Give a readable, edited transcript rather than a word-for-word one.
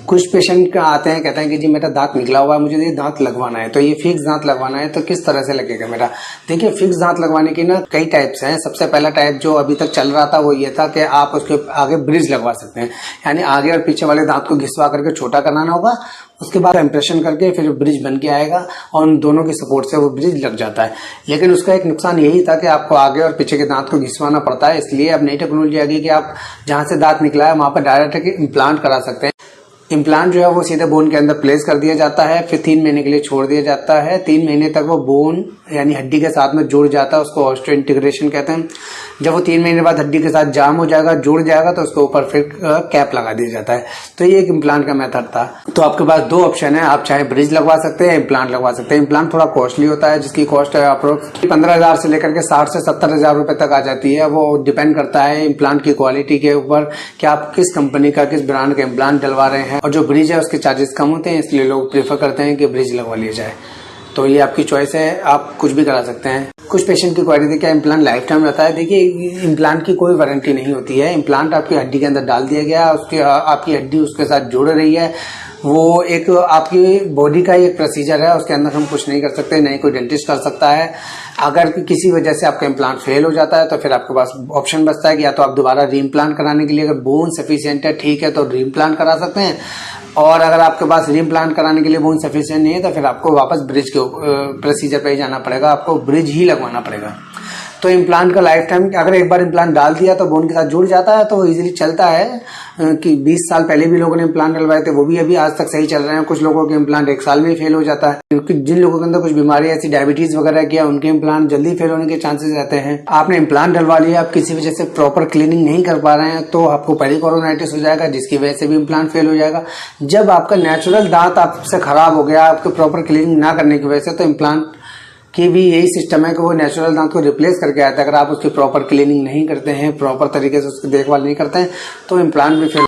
कुछ पेशेंट आते हैं, कहते हैं कि जी मेरा दांत निकला हुआ है, मुझे ये दांत लगवाना है। तो ये फिक्स दांत लगवाना है तो किस तरह से लगेगा मेरा? देखिए, फिक्स दांत लगवाने की ना कई टाइप्स हैं। सबसे पहला टाइप जो अभी तक चल रहा था वो ये था कि आप उसके आगे ब्रिज लगवा सकते हैं, यानी आगे और पीछे वाले दांत को घिसवा करके छोटा कराना होगा, उसके बाद इम्प्रेशन करके फिर ब्रिज बन के आएगा और उन दोनों की सपोर्ट से वो ब्रिज लग जाता है। लेकिन उसका एक नुकसान यही था कि आपको आगे और पीछे के दांत को घिसवाना पड़ता है। इसलिए अब नई टेक्नोलॉजी आ गई कि आप जहां से दांत निकला है वहां पर डायरेक्ट इम्प्लांट करा सकते हैं। इम्प्लांट जो है वो सीधे बोन के अंदर प्लेस कर दिया जाता है, फिर 3 महीने के लिए छोड़ दिया जाता है। 3 महीने तक वो बोन यानी हड्डी के साथ में जुड़ जाता है, उसको ऑस्टियो इंटीग्रेशन कहते हैं। जब वो 3 महीने बाद हड्डी के साथ जाम हो जाएगा, जुड़ जाएगा, तो उसके ऊपर फिर कैप लगा दिया जाता है। तो ये एक इम्प्लांट का मेथड था। तो आपके पास 2 ऑप्शन है, आप चाहे ब्रिज लगवा सकते हैं, इम्प्लांट लगवा सकते हैं। इम्प्लांट थोड़ा कॉस्टली होता है, जिसकी कॉस्ट है अप्रोक्स 15,000 से लेकर के 60 से 70,000 रुपए तक आ जाती है। वो डिपेंड करता है इम्प्लांट की क्वालिटी के ऊपर कि आप किस कंपनी का, किस ब्रांड का इम्प्लांट डलवा रहे हैं। और जो ब्रिज है उसके चार्जेस कम होते हैं, इसलिए लोग प्रेफर करते हैं कि ब्रिज लगवा लिया जाए। तो ये आपकी चॉइस है, आप कुछ भी करा सकते हैं। कुछ पेशेंट की क्वारी थी क्या इम्प्लांट लाइफ टाइम रहता है? देखिए, इम्प्लांट की कोई वारंटी नहीं होती है। इम्प्लांट आपकी हड्डी के अंदर डाल दिया गया, उसके आपकी हड्डी उसके साथ जुड़ रही है। वो एक आपकी बॉडी का एक प्रोसीजर है, उसके अंदर हम कुछ नहीं कर सकते, नहीं कोई डेंटिस्ट कर सकता है। अगर किसी वजह से आपका इम्प्लांट फेल हो जाता है तो फिर आपके पास ऑप्शन बचता है कि या तो आप दोबारा री इम्प्लांट कराने के लिए, अगर बोन सफिशिएंट है, ठीक है, तो री इम्प्लांट करा सकते हैं। और अगर आपके पास री इम्प्लांट कराने के लिए बोन सफिशिएंट नहीं है तो फिर आपको वापस ब्रिज के प्रोसीजर पे ही जाना पड़ेगा, आपको ब्रिज ही लगवाना पड़ेगा। तो इम्प्लांट का लाइफ टाइम, अगर एक बार इम्प्लांट डाल दिया तो बोन के साथ जुड़ जाता है, तो वो इजीली चलता है। कि 20 साल पहले भी लोगों ने इम्प्लांट डलवाए थे, वो भी अभी आज तक सही चल रहे हैं। कुछ लोगों के इम्प्लांट 1 साल में ही फेल हो जाता है, क्योंकि जिन लोगों के अंदर कुछ बीमारी ऐसी डायबिटीज वगैरह की, उनके इम्प्लांट जल्दी फेल होने के चांसेस रहते हैं। आपने इम्प्लांट डलवा लिया, आप किसी वजह से प्रॉपर क्लीनिंग नहीं कर पा रहे हैं, तो आपको पेरिकोरोनाइटिस हो जाएगा, जिसकी वजह से भी इम्प्लांट फेल हो जाएगा। जब आपका नेचुरल दांत आपसे खराब हो गया, आपके प्रॉपर क्लीनिंग ना करने की वजह से, तो इम्प्लांट कि भी यही सिस्टम है कि वो नेचुरल दांत को रिप्लेस करके आता है। अगर आप उसकी प्रॉपर क्लीनिंग नहीं करते हैं, प्रॉपर तरीके से उसकी देखभाल नहीं करते हैं, तो इम्प्लांट भी फेल